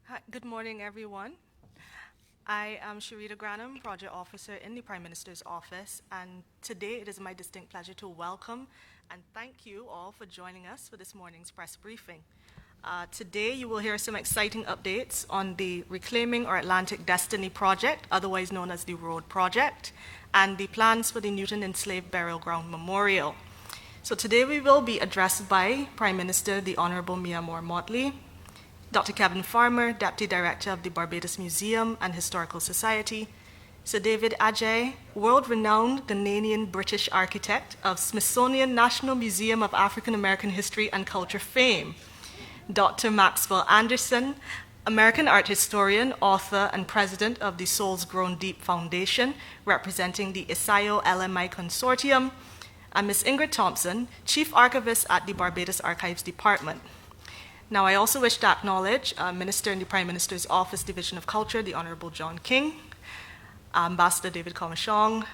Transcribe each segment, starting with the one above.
Hi, good morning, everyone. I am Sharita Granum, Project Officer in the Prime Minister's Office, and today it is my distinct pleasure to welcome and thank you all for joining us for this morning's press briefing. Today you will hear some exciting updates on the Reclaiming Our Atlantic Destiny project, otherwise known as the Road Project, and the plans for the Newton Enslaved Burial Ground Memorial. So today we will be addressed by Prime Minister the Honourable Mia Amor Mottley, Dr. Kevin Farmer, Deputy Director of the Barbados Museum and Historical Society, Sir David Ajay, world-renowned Ghanaian-British architect of Smithsonian National Museum of African American History and Culture fame, Dr. Maxwell Anderson, American art historian, author, and president of the Souls Grown Deep Foundation, representing the Isayo LMI Consortium, and Ms. Ingrid Thompson, Chief Archivist at the Barbados Archives Department. Now, I also wish to acknowledge Minister in the Prime Minister's Office, Division of Culture, the Honourable John King, Ambassador David Comachong,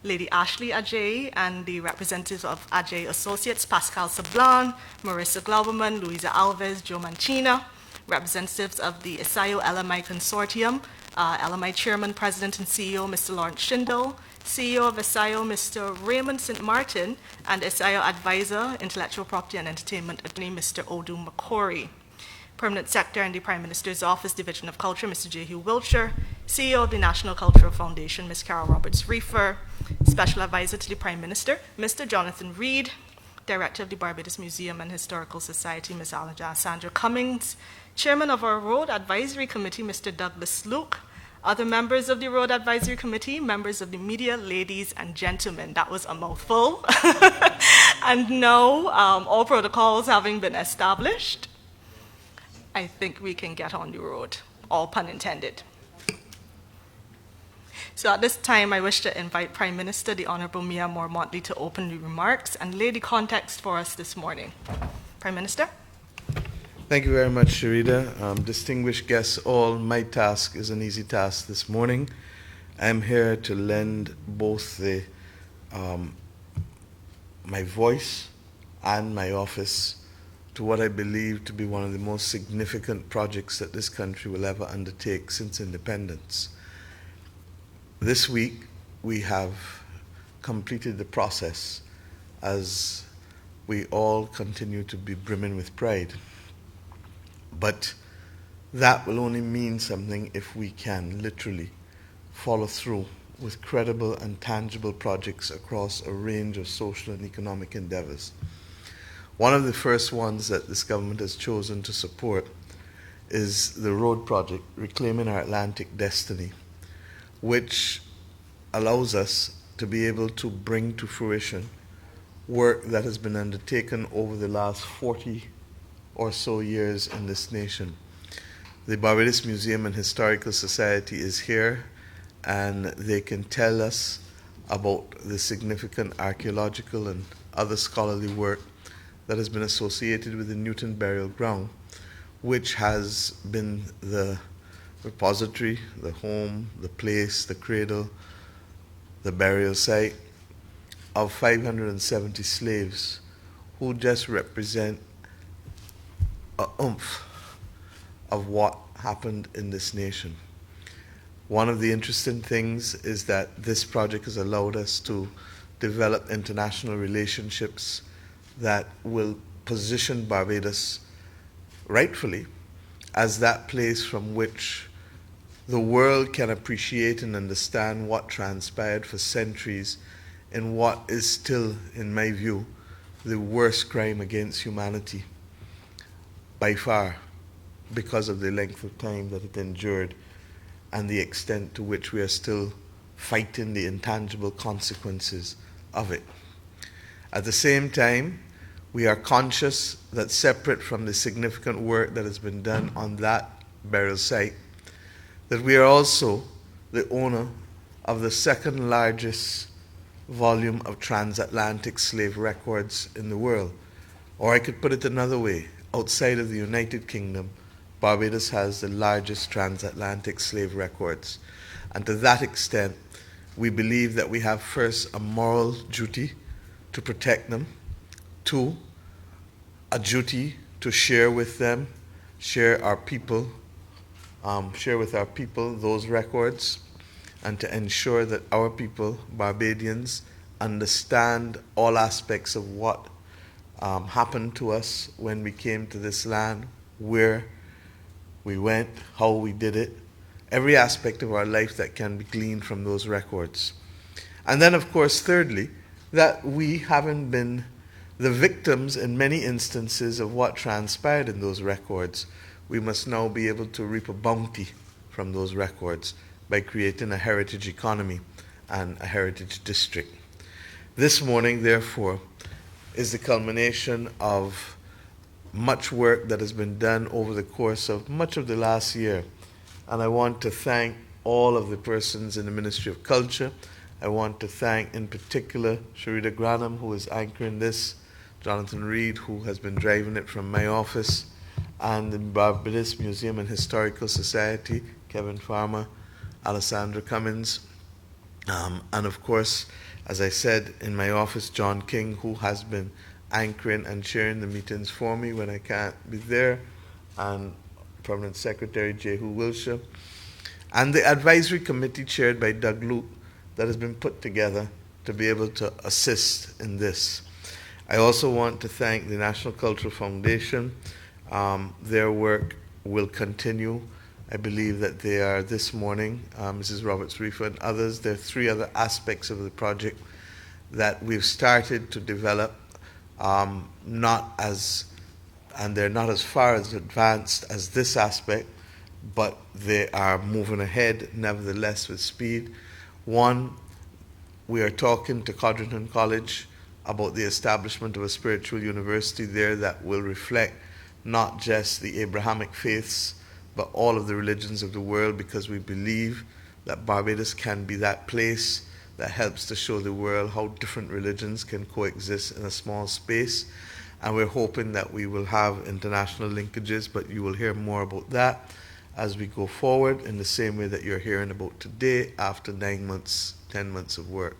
Lady Ashley Ajay, and the representatives of Ajay Associates, Pascal Sablan, Marissa Glauberman, Luisa Alves, Joe Mancina, representatives of the Isayo LMI Consortium, LMI Chairman, President, and CEO, Mr. Lawrence Schindel, CEO of Isayo, Mr. Raymond St. Martin, and Isayo Advisor, Intellectual Property and Entertainment Attorney, Mr. Odu McCory. Permanent Secretary in the Prime Minister's Office, Division of Culture, Mr. J. Hugh Wiltshire, CEO of the National Cultural Foundation, Ms. Carol Roberts-Reefer, Special Advisor to the Prime Minister, Mr. Jonathan Reed, Director of the Barbados Museum and Historical Society, Ms. Alexandra Cummings, Chairman of our Road Advisory Committee, Mr. Douglas Luke, other members of the Road Advisory Committee, members of the media, ladies and gentlemen. That was a mouthful. And now, all protocols having been established, I think we can get on the road, all pun intended. So at this time, I wish to invite Prime Minister, the Honourable Mia Amor Mottley, to open the remarks and lay the context for us this morning. Prime Minister? Thank you very much, Sharita. Distinguished guests all, my task is an easy task this morning. I'm here to lend both my voice and my office to what I believe to be one of the most significant projects that this country will ever undertake since independence. This week, we have completed the process as we all continue to be brimming with pride. But that will only mean something if we can literally follow through with credible and tangible projects across a range of social and economic endeavors. One of the first ones that this government has chosen to support is the road project, Reclaiming Our Atlantic Destiny, which allows us to be able to bring to fruition work that has been undertaken over the last 40 or so years in this nation. The Barbados Museum and Historical Society is here, and they can tell us about the significant archaeological and other scholarly work that has been associated with the Newton Burial Ground, which has been the repository, the home, the place, the cradle, the burial site of 570 slaves who just represent a oomph of what happened in this nation. One of the interesting things is that this project has allowed us to develop international relationships that will position Barbados rightfully as that place from which the world can appreciate and understand what transpired for centuries in what is still, in my view, the worst crime against humanity by far, because of the length of time that it endured and the extent to which we are still fighting the intangible consequences of it. At the same time, we are conscious that separate from the significant work that has been done on that burial site, that we are also the owner of the second largest volume of transatlantic slave records in the world. Or I could put it another way, outside of the United Kingdom, Barbados has the largest transatlantic slave records. And to that extent, we believe that we have first a moral duty to protect them, two, a duty to share with them, share our people share with our people those records, and to ensure that our people, Barbadians, understand all aspects of what happened to us when we came to this land, where we went, how we did it, every aspect of our life that can be gleaned from those records. And then, of course, thirdly, that we haven't been the victims in many instances of what transpired in those records. We must now be able to reap a bounty from those records by creating a heritage economy and a heritage district. This morning, therefore, is the culmination of much work that has been done over the course of much of the last year. And I want to thank all of the persons in the Ministry of Culture. I want to thank, in particular, Sharita Granum, who is anchoring this, Jonathan Reed, who has been driving it from my office, and the Barbados Museum and Historical Society, Kevin Farmer, Alessandra Cummins, and of course, as I said, in my office, John King, who has been anchoring and chairing the meetings for me when I can't be there, and Permanent Secretary Jehu Wilshire, and the advisory committee chaired by Doug Luke that has been put together to be able to assist in this. I also want to thank the National Cultural Foundation. Their work will continue. I believe that they are this morning, Mrs. Roberts-Reefer and others. There are 3 other aspects of the project that we've started to develop, and they're not as far as advanced as this aspect, but they are moving ahead nevertheless with speed. One, we are talking to Codrington College about the establishment of a spiritual university there that will reflect not just the Abrahamic faiths, but all of the religions of the world, because we believe that Barbados can be that place that helps to show the world how different religions can coexist in a small space. And we're hoping that we will have international linkages, but you will hear more about that as we go forward, in the same way that you're hearing about today after 9 months, 10 months of work.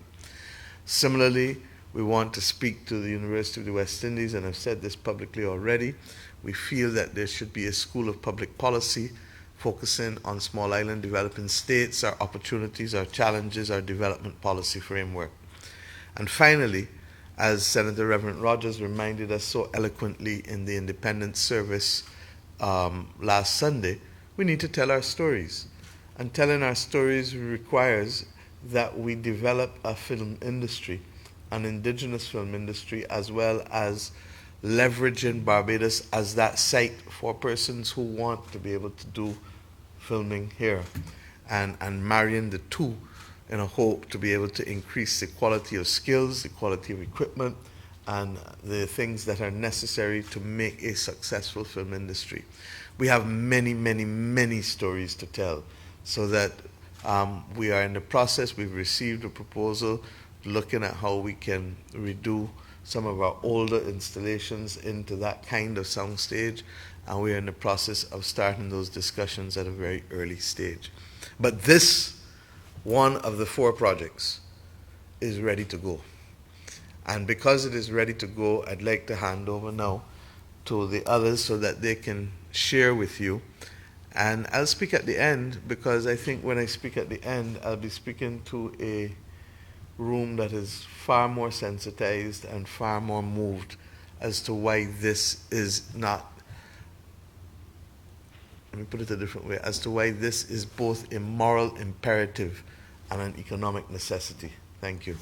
Similarly, we want to speak to the University of the West Indies, and I've said this publicly already. We feel that there should be a school of public policy focusing on small island developing states, our opportunities, our challenges, our development policy framework. And finally, as Senator Reverend Rogers reminded us so eloquently in the Independence Service last Sunday, we need to tell our stories. And telling our stories requires that we develop a film industry, an indigenous film industry, as well as leveraging Barbados as that site for persons who want to be able to do filming here, and marrying the two in a hope to be able to increase the quality of skills, the quality of equipment, and the things that are necessary to make a successful film industry. We have many, many, many stories to tell, so that we are in the process. We've received a proposal looking at how we can redo some of our older installations into that kind of soundstage, and we're in the process of starting those discussions at a very early stage. But this, one of the 4 projects, is ready to go. And because it is ready to go, I'd like to hand over now to the others so that they can share with you. And I'll speak at the end, because I think when I speak at the end, I'll be speaking to a room that is far more sensitized and far more moved as to why this is not, let me put it a different way, as to why this is both a moral imperative and an economic necessity. Thank you.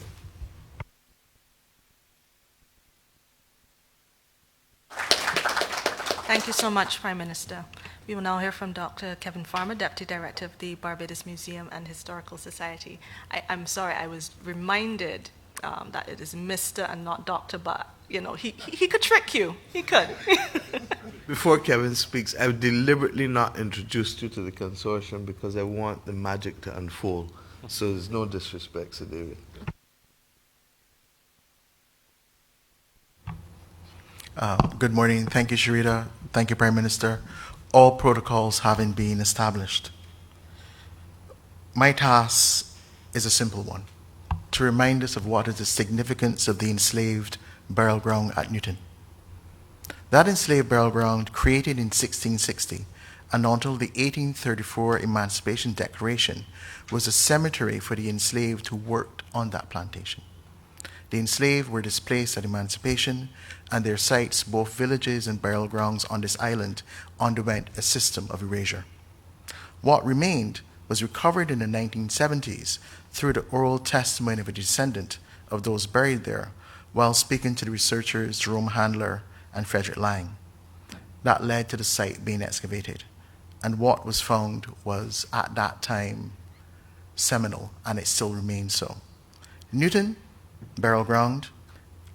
Thank you so much, Prime Minister. We will now hear from Dr. Kevin Farmer, Deputy Director of the Barbados Museum and Historical Society. I'm sorry, I was reminded that it is Mr. and not Doctor, but you know, he could trick you. He could. Before Kevin speaks, I've deliberately not introduced you to the consortium because I want the magic to unfold. So there's no disrespect, Sir David. Good morning. Thank you, Sharita. Thank you, Prime Minister. All protocols having been established. My task is a simple one, to remind us of what is the significance of the enslaved burial ground at Newton. That enslaved burial ground, created in 1660 and until the 1834 Emancipation Declaration was a cemetery for the enslaved who worked on that plantation. The enslaved were displaced at emancipation, and their sites, both villages and burial grounds on this island, underwent a system of erasure. What remained was recovered in the 1970s through the oral testimony of a descendant of those buried there, while speaking to the researchers Jerome Handler and Frederick Lang. That led to the site being excavated, and what was found was, at that time, seminal, and it still remains so. Newton Burial Ground,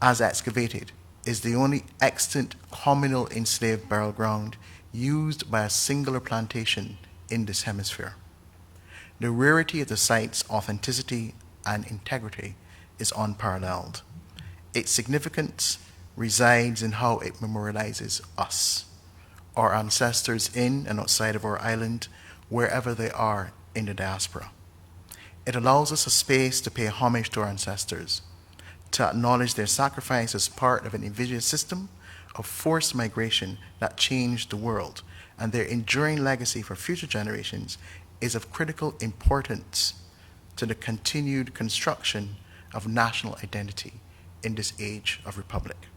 as excavated, is the only extant communal enslaved burial ground used by a singular plantation in this hemisphere. The rarity of the site's authenticity and integrity is unparalleled. Its significance resides in how it memorializes us, our ancestors in and outside of our island, wherever they are in the diaspora. It allows us a space to pay homage to our ancestors, to acknowledge their sacrifice as part of an invidious system of forced migration that changed the world, and their enduring legacy for future generations is of critical importance to the continued construction of national identity in this age of republic.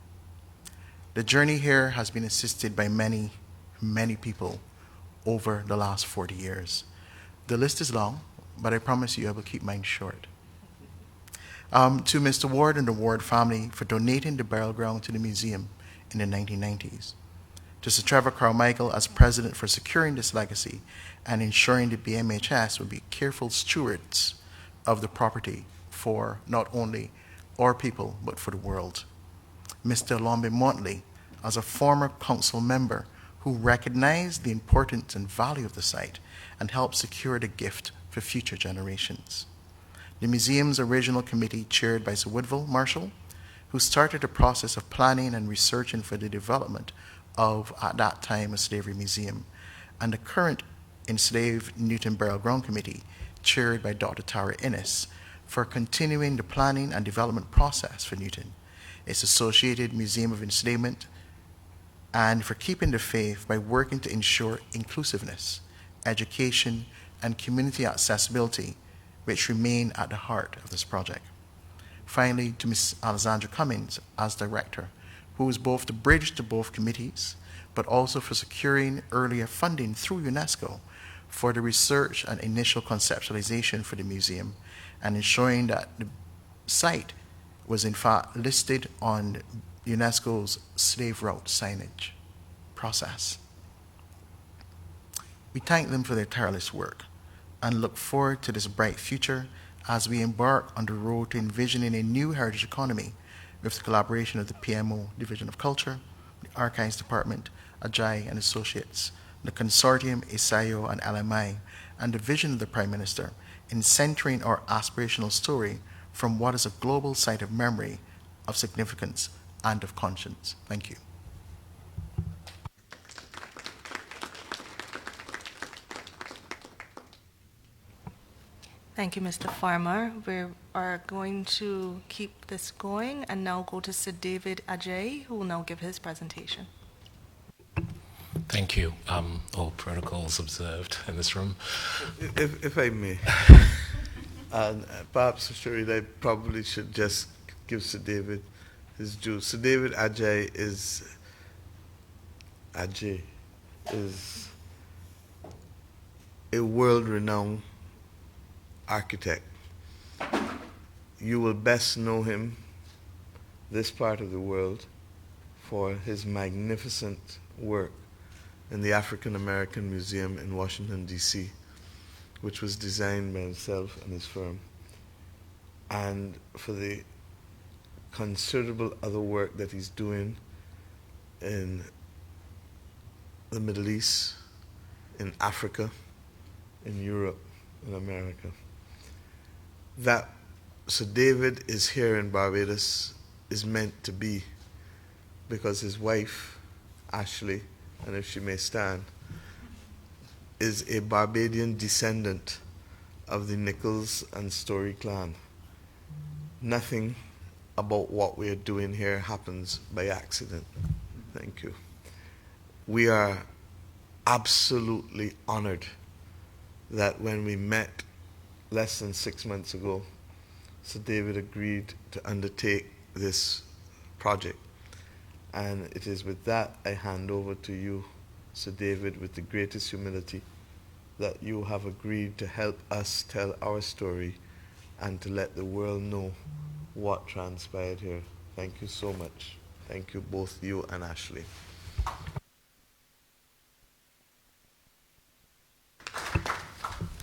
The journey here has been assisted by many, many people over the last 40 years. The list is long, but I promise you I will keep mine short. To Mr. Ward and the Ward family for donating the burial ground to the museum in the 1990s. To Sir Trevor Carmichael as president for securing this legacy and ensuring the BMHS would be careful stewards of the property for not only our people, but for the world. Mr. Honourable Mia Mottley, as a former council member who recognized the importance and value of the site and helped secure the gift for future generations. The museum's original committee, chaired by Sir Woodville Marshall, who started the process of planning and researching for the development of, at that time, a slavery museum, and the current Enslaved Newton Burial Ground Committee, chaired by Dr. Tara Innes, for continuing the planning and development process for Newton, its associated Museum of Enslavement, and for keeping the faith by working to ensure inclusiveness, education, and community accessibility, which remain at the heart of this project. Finally, to Ms. Alexandra Cummins as director, who is both the bridge to both committees, but also for securing earlier funding through UNESCO for the research and initial conceptualization for the museum, and ensuring that the site was in fact listed on UNESCO's slave route signage process. We thank them for their tireless work and look forward to this bright future as we embark on the road to envisioning a new heritage economy with the collaboration of the PMO Division of Culture, the Archives Department, Ajay and Associates, the Consortium, ISAIO and LMI, and the vision of the Prime Minister in centering our aspirational story from what is a global site of memory, of significance, and of conscience. Thank you. Thank you, Mr. Farmer. We are going to keep this going and now go to Sir David Ajay, who will now give his presentation. Thank you. All protocols observed in this room. If I may, perhaps, Sharida, I probably should just give Sir David his due. Sir David Ajay is a world-renowned architect. You will best know him, this part of the world, for his magnificent work in the African American Museum in Washington, D.C., which was designed by himself and his firm, and for the considerable other work that he's doing in the Middle East, in Africa, in Europe, in America. That Sir David is here in Barbados is meant to be, because his wife, Ashley, and if she may stand, is a Barbadian descendant of the Nichols and Story clan. Nothing about what we are doing here happens by accident. Thank you. We are absolutely honored that when we met less than 6 months ago, Sir David agreed to undertake this project. And it is with that I hand over to you, Sir David, with the greatest humility, that you have agreed to help us tell our story and to let the world know what transpired here. Thank you so much. Thank you, both you and Ashley.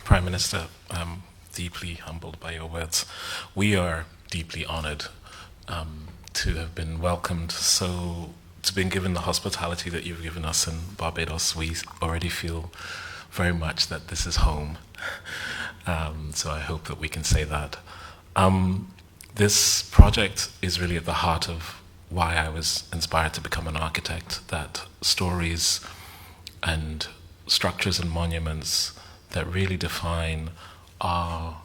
Prime Minister, I'm deeply humbled by your words. We are deeply honored to have been welcomed, to been given the hospitality that you've given us in Barbados. We already feel very much that this is home. So I hope that we can say that. This project is really at the heart of why I was inspired to become an architect, that stories and structures and monuments that really define our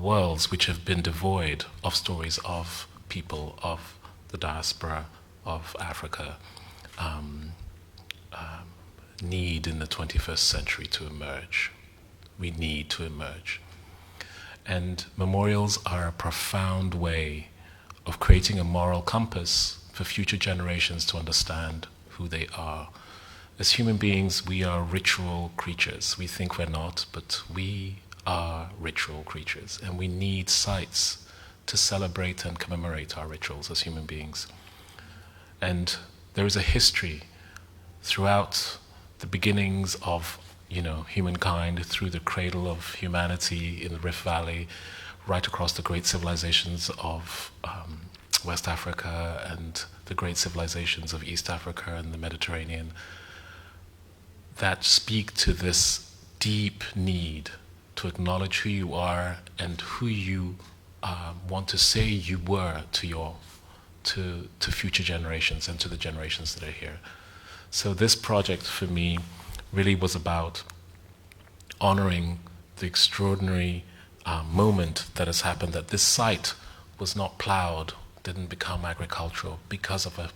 worlds, which have been devoid of stories of people, of the diaspora, of Africa, need in the 21st century to emerge. We need to emerge. And memorials are a profound way of creating a moral compass for future generations to understand who they are. As human beings, we are ritual creatures. We think we're not, but we are ritual creatures, and we need sites to celebrate and commemorate our rituals as human beings. And there is a history throughout the beginnings of humankind, through the cradle of humanity in the Rift Valley, right across the great civilizations of West Africa and the great civilizations of East Africa and the Mediterranean, that speak to this deep need to acknowledge who you are and who you want to say you were to future generations and to the generations that are here. So this project for me really was about honoring the extraordinary moment that has happened, that this site was not plowed, didn't become agricultural because of a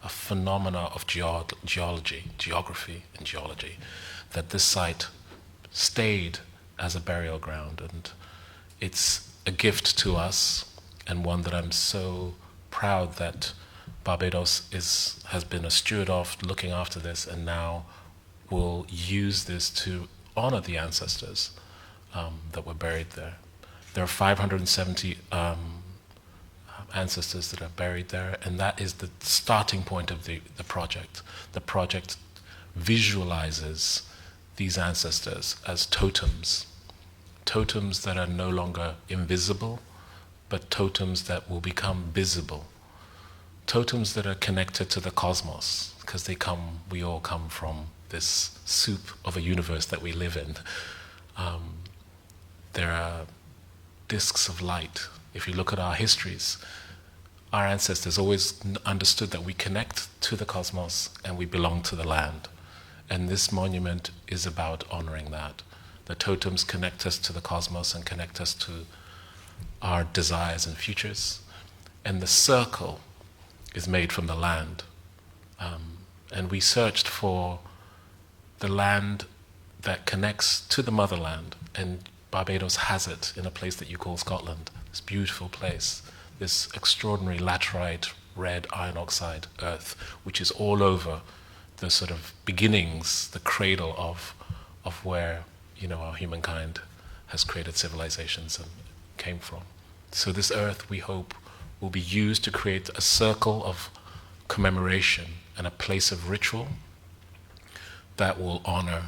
phenomena of geography and geology, that this site stayed as a burial ground. And it's a gift to us, and one that I'm so proud that Barbados has been a steward of, looking after this, and now will use this to honor the ancestors that were buried there. There are 570 ancestors that are buried there, and that is the starting point of the project. The project visualizes these ancestors as totems that are no longer invisible, but totems that will become visible, totems that are connected to the cosmos, because we all come from this soup of a universe that we live in. There are discs of light. If you look at our histories, our ancestors always understood that we connect to the cosmos and we belong to the land. And this monument is about honoring that. The totems connect us to the cosmos and connect us to our desires and futures. And the circle is made from the land. And we searched for the land that connects to the motherland, and Barbados has it in a place that you call Scotland. This beautiful place, this extraordinary laterite red iron oxide earth, which is all over the sort of beginnings, the cradle of where our humankind has created civilizations and came from. So this earth, we hope, will be used to create a circle of commemoration and a place of ritual that will honor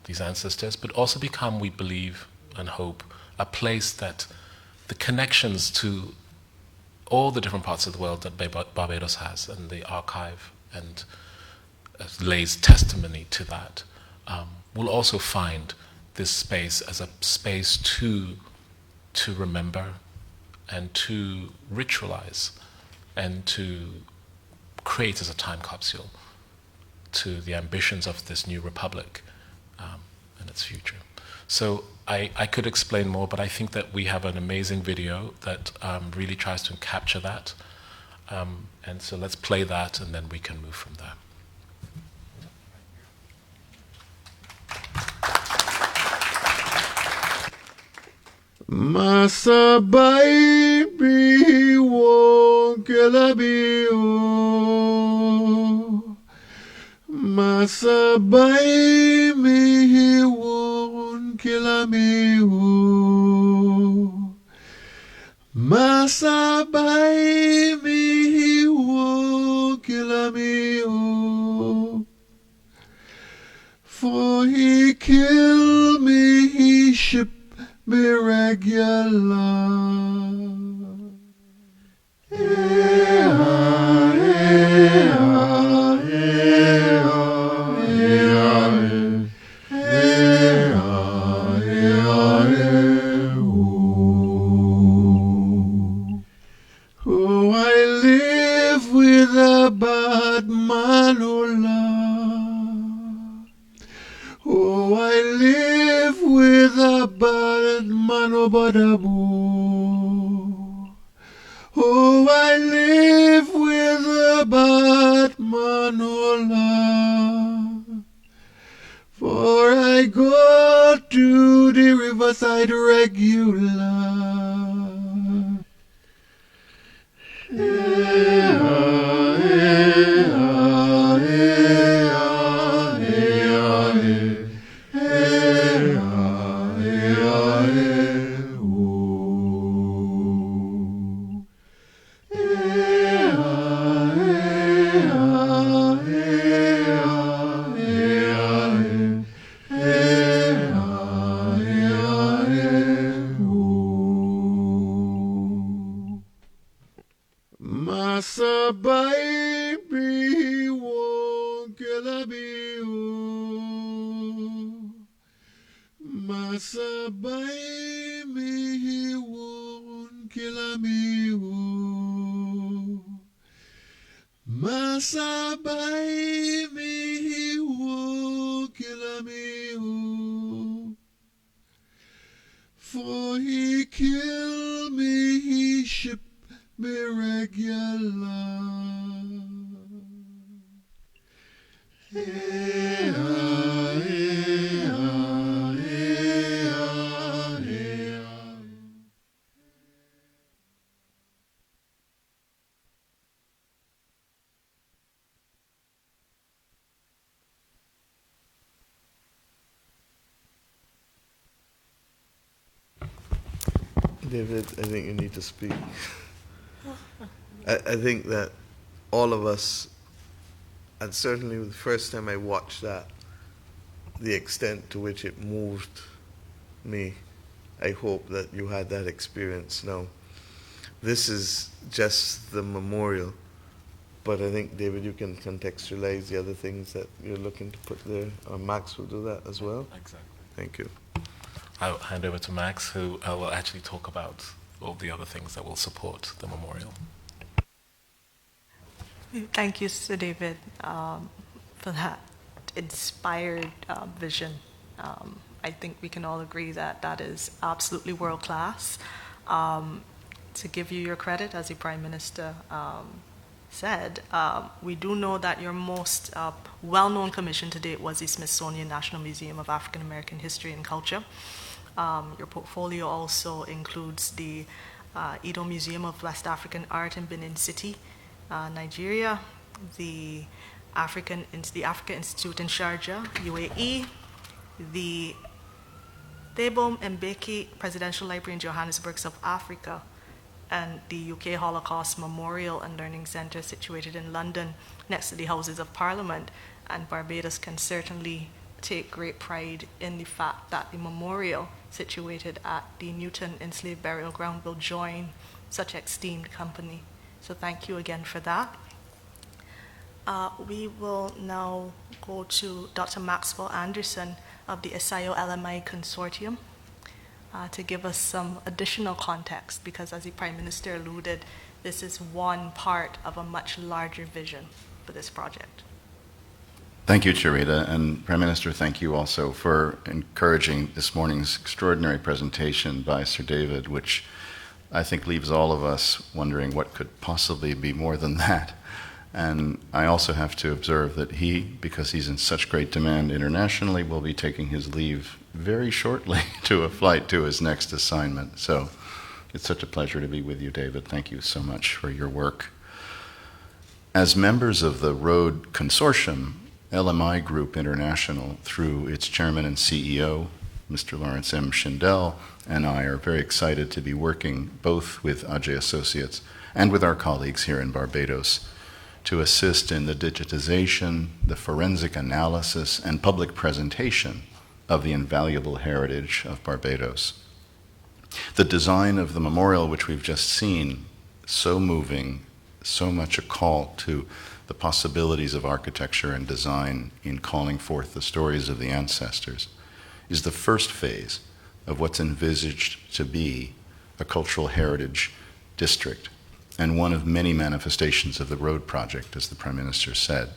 these ancestors, but also become, we believe and hope, a place that the connections to all the different parts of the world that Barbados has, and the archive and lays testimony to that, will also find this space as a space to remember and to ritualize and to create as a time capsule to the ambitions of this new republic and its future. So I could explain more, but I think that we have an amazing video that really tries to capture that. And so let's play that, and then we can move from there. Masa baby won't kill me, oh. Masa baby he won't kill me, oh. Masa baby he won't kill me, oh. For he kill me, he ship me regular. Oh, I live with a bad man, oh Lord. Oh, I live with a bad man, oh Badabo. Oh, I live with a bad man, oh Lord. For I go to the riverside regular. Masa baby won't kill me, oh. Masa baby he won't kill me, oh. Masa baby he won't kill me, oh. For he kill me, he ship me regular. David, I think you need to speak. I think that all of us, and certainly the first time I watched that, the extent to which it moved me, I hope that you had that experience now. This is just the memorial, but I think, David, you can contextualize the other things that you're looking to put there, or Max will do that as well. Exactly. Thank you. I'll hand over to Max, who will actually talk about all the other things that will support the memorial. Thank you, Sir David, for that inspired vision. I think we can all agree that that is absolutely world class. To give you your credit, as the Prime Minister said, we do know that your most well-known commission to date was the Smithsonian National Museum of African American History and Culture. Your portfolio also includes the Edo Museum of West African Art in Benin City, Nigeria, the Africa Institute in Sharjah, UAE, the Thabo Mbeki Presidential Library in Johannesburg, South Africa, and the UK Holocaust Memorial and Learning Centre situated in London next to the Houses of Parliament. And Barbados can certainly take great pride in the fact that the memorial situated at the Newton Enslaved Burial Ground will join such esteemed company. So thank you again for that. We will now go to Dr. Maxwell Anderson of the SIO LMI Consortium to give us some additional context, because as the Prime Minister alluded, this is one part of a much larger vision for this project. Thank you, Charita, and Prime Minister, thank you also for encouraging this morning's extraordinary presentation by Sir David, which I think leaves all of us wondering what could possibly be more than that. And I also have to observe that he, because he's in such great demand internationally, will be taking his leave very shortly to a flight to his next assignment. So it's such a pleasure to be with you, David. Thank you so much for your work. As members of the Road Consortium, LMI Group International, through its chairman and CEO, Mr. Lawrence M. Schindel, and I are very excited to be working both with Ajay Associates and with our colleagues here in Barbados to assist in the digitization, the forensic analysis, and public presentation of the invaluable heritage of Barbados. The design of the memorial, which we've just seen, so moving, so much a call to the possibilities of architecture and design in calling forth the stories of the ancestors, is the first phase of what's envisaged to be a cultural heritage district, and one of many manifestations of the road project, as the Prime Minister said.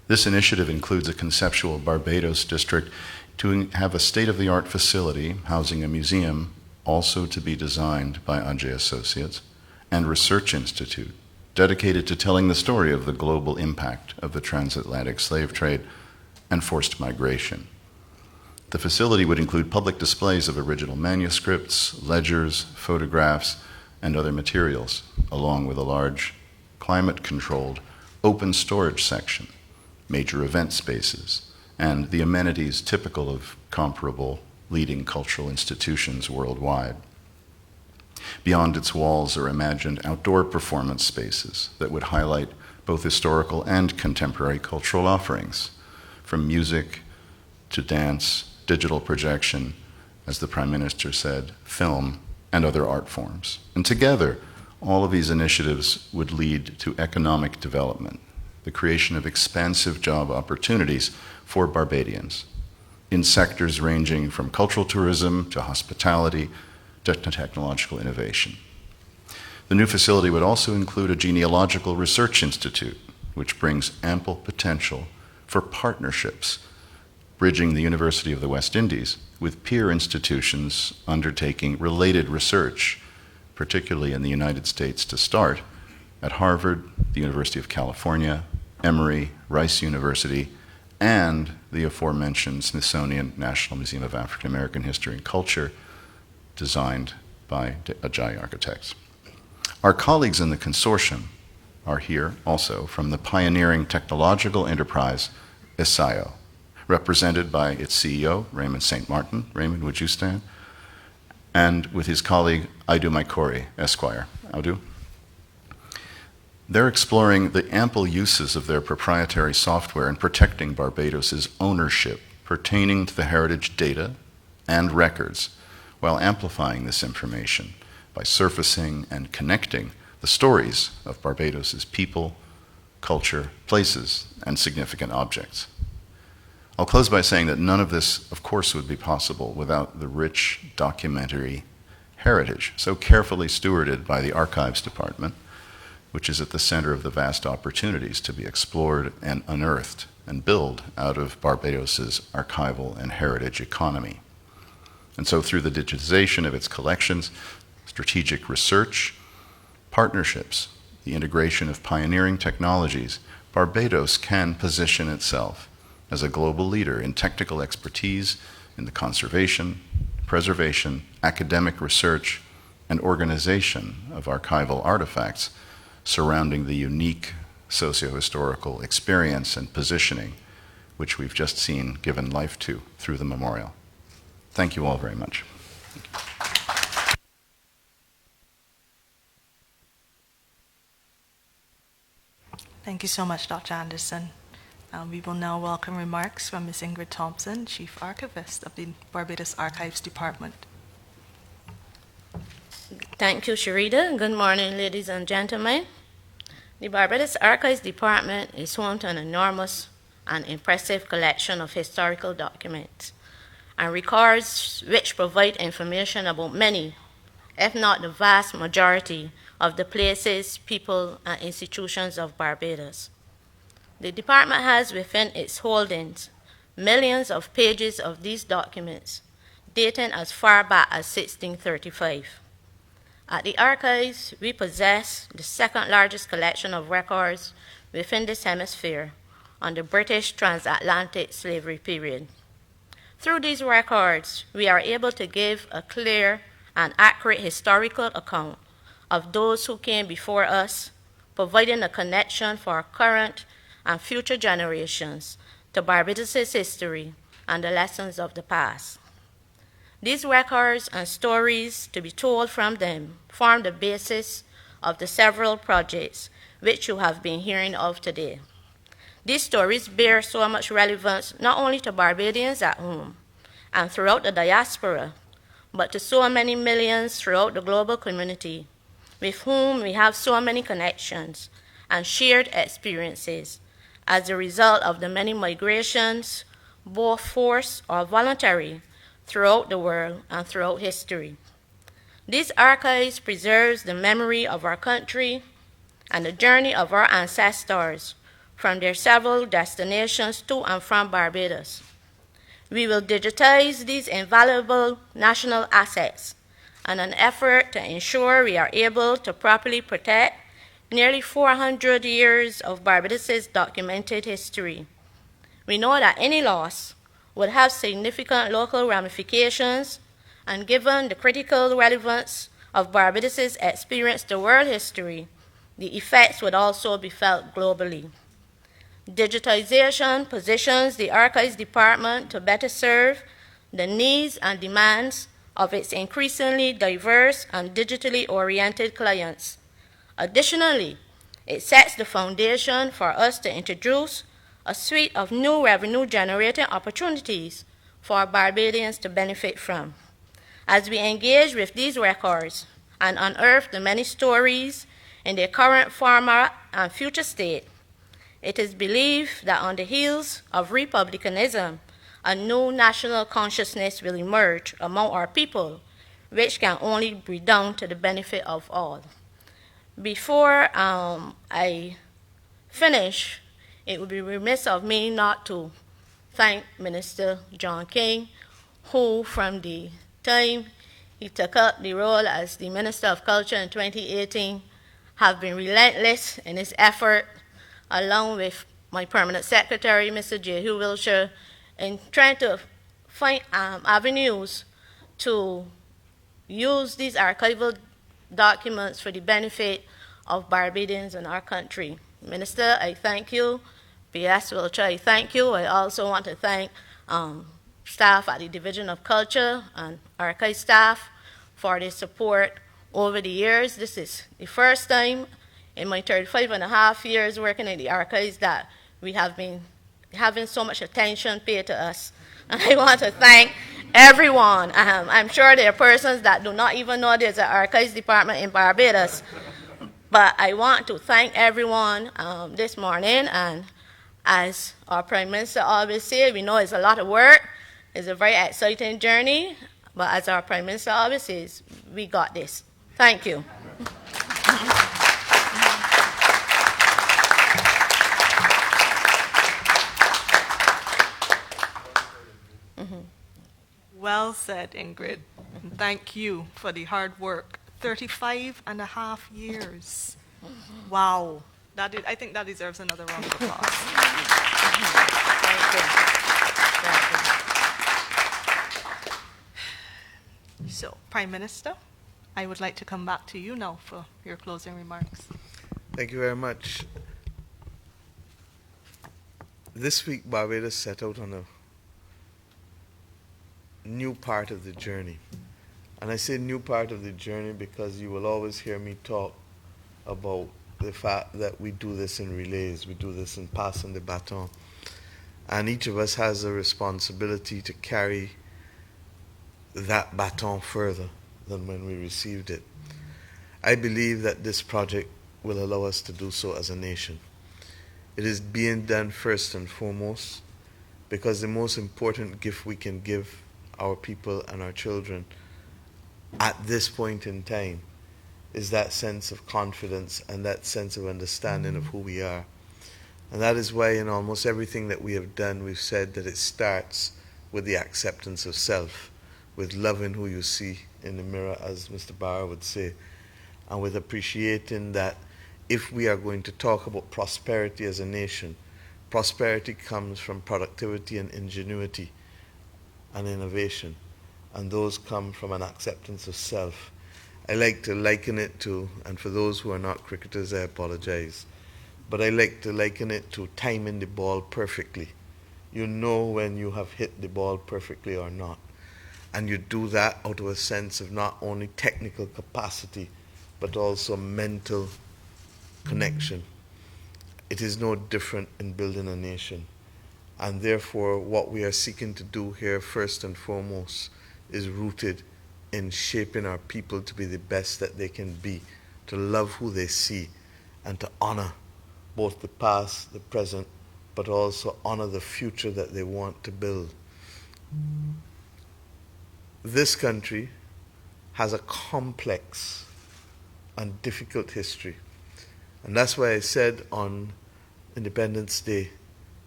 This initiative includes a conceptual Barbados district to have a state-of-the-art facility housing a museum, also to be designed by Ajay Associates, and research institute dedicated to telling the story of the global impact of the transatlantic slave trade and forced migration. The facility would include public displays of original manuscripts, ledgers, photographs, and other materials, along with a large, climate-controlled, open storage section, major event spaces, and the amenities typical of comparable leading cultural institutions worldwide. Beyond its walls are imagined outdoor performance spaces that would highlight both historical and contemporary cultural offerings, from music to dance, digital projection, as the Prime Minister said, film, and other art forms. And together, all of these initiatives would lead to economic development, the creation of expansive job opportunities for Barbadians in sectors ranging from cultural tourism to hospitality to technological innovation. The new facility would also include a genealogical research institute, which brings ample potential for partnerships, bridging the University of the West Indies with peer institutions undertaking related research, particularly in the United States to start, at Harvard, the University of California, Emory, Rice University, and the aforementioned Smithsonian National Museum of African American History and Culture, designed by Ajay Architects. Our colleagues in the consortium are here also from the pioneering technological enterprise, ESAIO, represented by its CEO, Raymond St. Martin. Raymond, would you stand? And with his colleague, Aidu Maikori, Esquire. Aidu? They're exploring the ample uses of their proprietary software in protecting Barbados's ownership pertaining to the heritage data and records, while amplifying this information by surfacing and connecting the stories of Barbados's people, culture, places, and significant objects. I'll close by saying that none of this, of course, would be possible without the rich documentary heritage so carefully stewarded by the Archives Department, which is at the center of the vast opportunities to be explored and unearthed and build out of Barbados's archival and heritage economy. And so through the digitization of its collections, strategic research, partnerships, the integration of pioneering technologies, Barbados can position itself as a global leader in technical expertise in the conservation, preservation, academic research, and organization of archival artifacts surrounding the unique socio-historical experience and positioning which we've just seen given life to through the memorial. Thank you all very much. Thank you so much, Dr. Anderson. We will now welcome remarks from Ms. Ingrid Thompson, Chief Archivist of the Barbados Archives Department. Thank you, Sharita. Good morning, ladies and gentlemen. The Barbados Archives Department is home to an enormous and impressive collection of historical documents and records which provide information about many, if not the vast majority, of the places, people, and institutions of Barbados. The department has within its holdings millions of pages of these documents, dating as far back as 1635. At the archives, we possess the second largest collection of records within this hemisphere on the British transatlantic slavery period. Through these records, we are able to give a clear and accurate historical account of those who came before us, providing a connection for our current and future generations to Barbados' history and the lessons of the past. These records and stories to be told from them form the basis of the several projects which you have been hearing of today. These stories bear so much relevance not only to Barbadians at home and throughout the diaspora, but to so many millions throughout the global community with whom we have so many connections and shared experiences as a result of the many migrations, both forced or voluntary, throughout the world and throughout history. These archives preserve the memory of our country and the journey of our ancestors from their several destinations to and from Barbados. We will digitize these invaluable national assets in an effort to ensure we are able to properly protect nearly 400 years of Barbados' documented history. We know that any loss would have significant local ramifications, and given the critical relevance of Barbados' experience to world history, the effects would also be felt globally. Digitization positions the Archives Department to better serve the needs and demands of its increasingly diverse and digitally oriented clients. Additionally, it sets the foundation for us to introduce a suite of new revenue-generating opportunities for Barbadians to benefit from. As we engage with these records and unearth the many stories in their current format and future state, it is believed that on the heels of republicanism, a new national consciousness will emerge among our people, which can only be done to the benefit of all. Before I finish, it would be remiss of me not to thank Minister John King, who from the time he took up the role as the Minister of Culture in 2018 have been relentless in his effort, along with my permanent secretary, Mr. J. Hugh Wilshire, in trying to find avenues to use these archival documents for the benefit of Barbadians in our country. Minister, I thank you. PS Wilshire, I thank you. I also want to thank staff at the Division of Culture and archive staff for their support over the years. This is the first time in my 35.5 years working in the archives that we have been having so much attention paid to us. And I want to thank everyone. I'm sure there are persons that do not even know there's an archives department in Barbados. But I want to thank everyone this morning. And as our Prime Minister always says, we know it's a lot of work. It's a very exciting journey. But as our Prime Minister always says, we got this. Thank you. Well said, Ingrid. And thank you for the hard work. 35.5 years. Wow. I think that deserves another round of applause. Thank you. So, Prime Minister, I would like to come back to you now for your closing remarks. Thank you very much. This week, Barbados set out on a new part of the journey. And I say new part of the journey because you will always hear me talk about the fact that we do this in relays, we do this in passing the baton. And each of us has a responsibility to carry that baton further than when we received it. I believe that this project will allow us to do so as a nation. It is being done first and foremost because the most important gift we can give our people and our children at this point in time is that sense of confidence and that sense of understanding of who we are. And that is why in almost everything that we have done, we've said that it starts with the acceptance of self, with loving who you see in the mirror, as Mr. Barr would say, and with appreciating that if we are going to talk about prosperity as a nation, prosperity comes from productivity and ingenuity. and innovation, and those come from an acceptance of self. I like to liken it to, and for those who are not cricketers, I apologize, but I like to liken it to timing the ball perfectly. You know when you have hit the ball perfectly or not. And you do that out of a sense of not only technical capacity, but also mental connection. It is no different in building a nation. And therefore, what we are seeking to do here, first and foremost, is rooted in shaping our people to be the best that they can be, to love who they see, and to honor both the past, the present, but also honor the future that they want to build. This country has a complex and difficult history. And that's why I said on Independence Day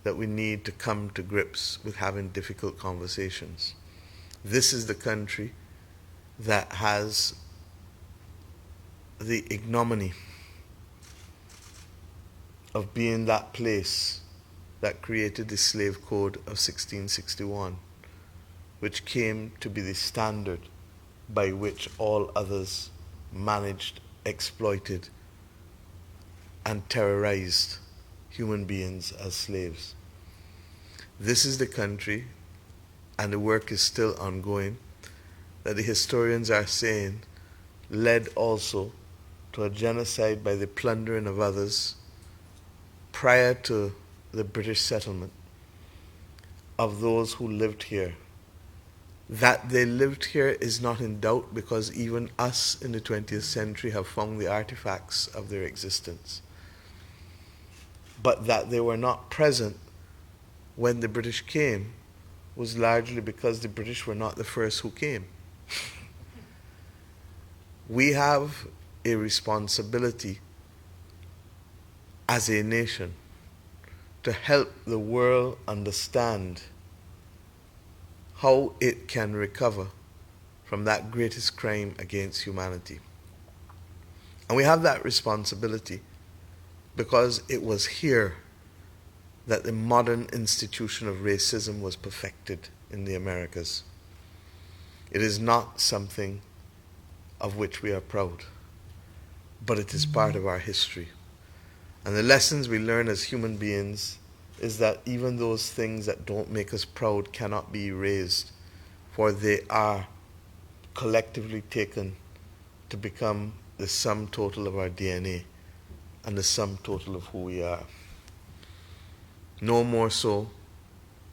that we need to come to grips with having difficult conversations. This is the country that has the ignominy of being that place that created the Slave Code of 1661, which came to be the standard by which all others managed, exploited, and terrorized human beings as slaves. This is the country, and the work is still ongoing, that the historians are saying led also to a genocide by the plundering of others prior to the British settlement of those who lived here. That they lived here is not in doubt, because even us in the 20th century have found the artifacts of their existence. But that they were not present when the British came was largely because the British were not the first who came. We have a responsibility as a nation to help the world understand how it can recover from that greatest crime against humanity. And we have that responsibility because it was here that the modern institution of racism was perfected in the Americas. It is not something of which we are proud, but it is part of our history. And the lessons we learn as human beings is that even those things that don't make us proud cannot be erased, for they are collectively taken to become the sum total of our DNA and the sum total of who we are. No more so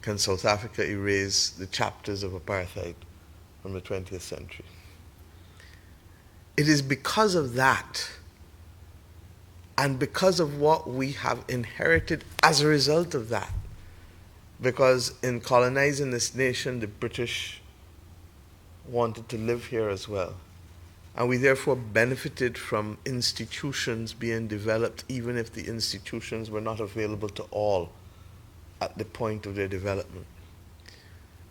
can South Africa erase the chapters of apartheid from the 20th century. It is because of that, and because of what we have inherited as a result of that, because in colonizing this nation, the British wanted to live here as well. And we therefore benefited from institutions being developed, even if the institutions were not available to all at the point of their development.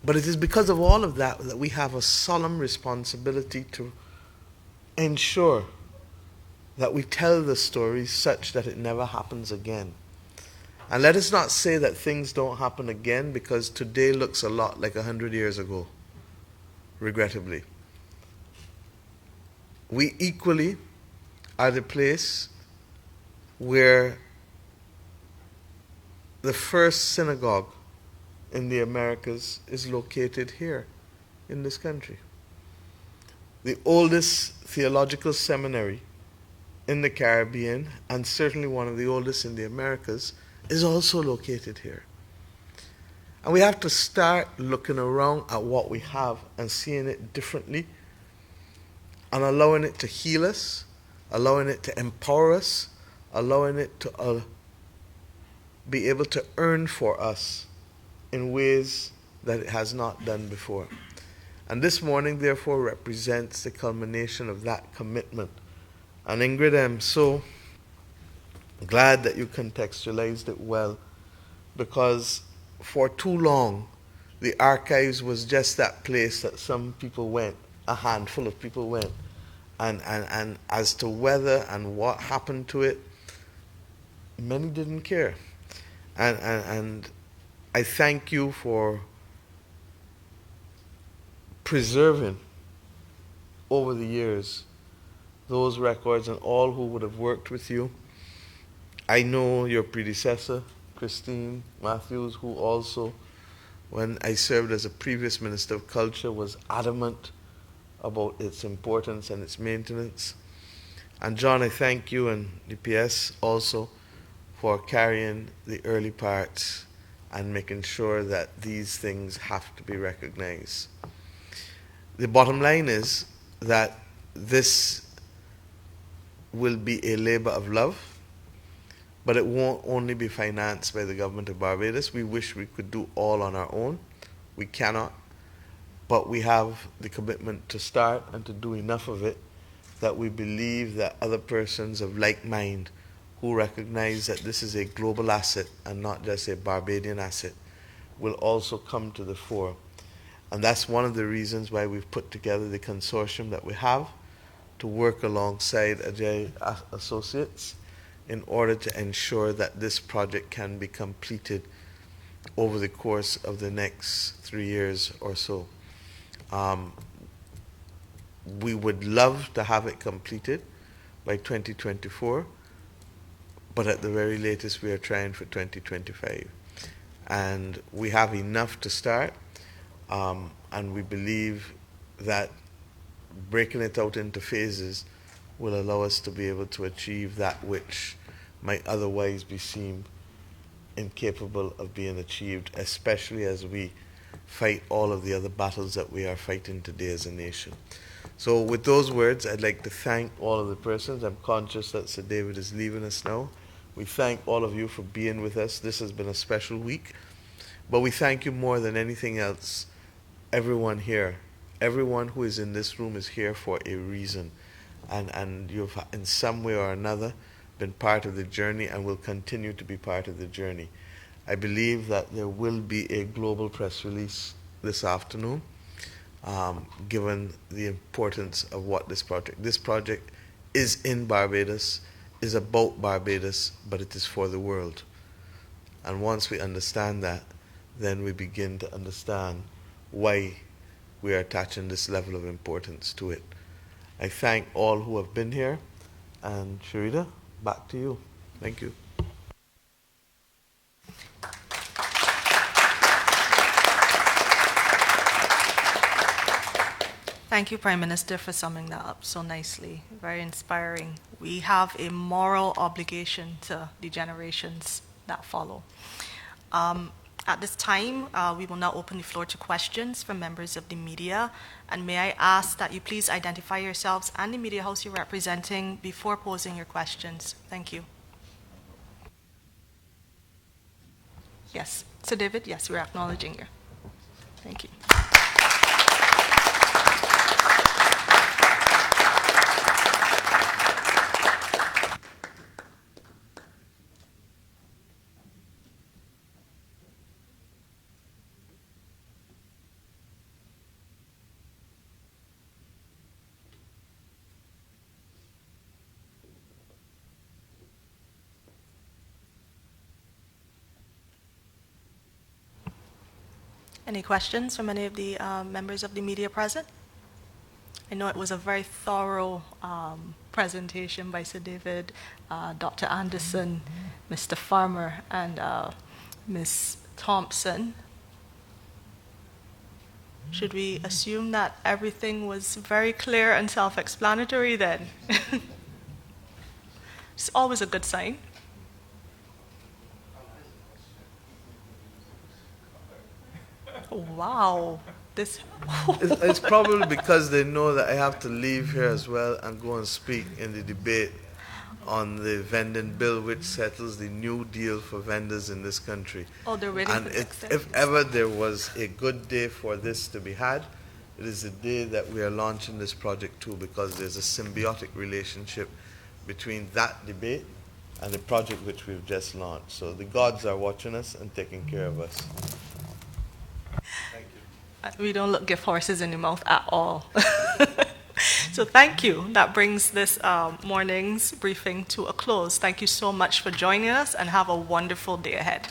But it is because of all of that that we have a solemn responsibility to ensure that we tell the story such that it never happens again. And let us not say that things don't happen again, because today looks a lot like 100 years ago, regrettably. We equally are the place where the first synagogue in the Americas is located here in this country. The oldest theological seminary in the Caribbean, and certainly one of the oldest in the Americas, is also located here. And we have to start looking around at what we have and seeing it differently, and allowing it to heal us, allowing it to empower us, allowing it to be able to earn for us in ways that it has not done before. And this morning, therefore, represents the culmination of that commitment. And Ingrid, I'm so glad that you contextualized it well, because for too long, the archives was just that place that some people went, a handful of people went, and as to whether and what happened to it, many didn't care. And I thank you for preserving over the years those records and all who would have worked with you. I know your predecessor, Christine Matthews, who also, when I served as a previous Minister of Culture, was adamant about its importance and its maintenance. And John, I thank you and the PS also for carrying the early parts and making sure that these things have to be recognized. The bottom line is that this will be a labor of love, but it won't only be financed by the government of Barbados. We wish we could do all on our own. We cannot, but we have the commitment to start and to do enough of it that we believe that other persons of like mind who recognize that this is a global asset and not just a Barbadian asset will also come to the fore. And that's one of the reasons why we've put together the consortium that we have to work alongside Ajay Associates in order to ensure that this project can be completed over the course of the next 3 years or so. We would love to have it completed by 2024, but at the very latest we are trying for 2025. And we have enough to start, and we believe that breaking it out into phases will allow us to be able to achieve that which might otherwise be seen incapable of being achieved, especially as we fight all of the other battles that we are fighting today as a nation. So with those words, I'd like to thank all of the persons. I'm conscious that Sir David is leaving us now. We thank all of you for being with us. This has been a special week. But we thank you more than anything else, everyone here. Everyone who is in this room is here for a reason. And you've, in some way or another, been part of the journey and will continue to be part of the journey. I believe that there will be a global press release this afternoon, given the importance of what this project is in Barbados, is about Barbados, but it is for the world. And once we understand that, then we begin to understand why we are attaching this level of importance to it. I thank all who have been here, and Sharita, back to you. Thank you. Thank you, Prime Minister, for summing that up so nicely. Very inspiring. We have a moral obligation to the generations that follow. At this time, we will now open the floor to questions from members of the media. And may I ask that you please identify yourselves and the media house you're representing before posing your questions. Thank you. Yes. Sir David, yes, we're acknowledging you. Thank you. Any questions from any of the members of the media present? I know it was a very thorough presentation by Sir David, Dr. Anderson, Mr. Farmer, and Ms. Thompson. Should we assume that everything was very clear and self-explanatory then? It's always a good sign. Wow. It's probably because they know that I have to leave here as well and go and speak in the debate on the vending bill, which settles the new deal for vendors in this country. Oh, they're waiting and for if ever there was a good day for this to be had, it is the day that we are launching this project too, because there's a symbiotic relationship between that debate and the project which we've just launched. So the gods are watching us and taking care of us. Thank you. We don't look gift horses in the mouth at all. So thank you. That brings this morning's briefing to a close. Thank you so much for joining us, and have a wonderful day ahead.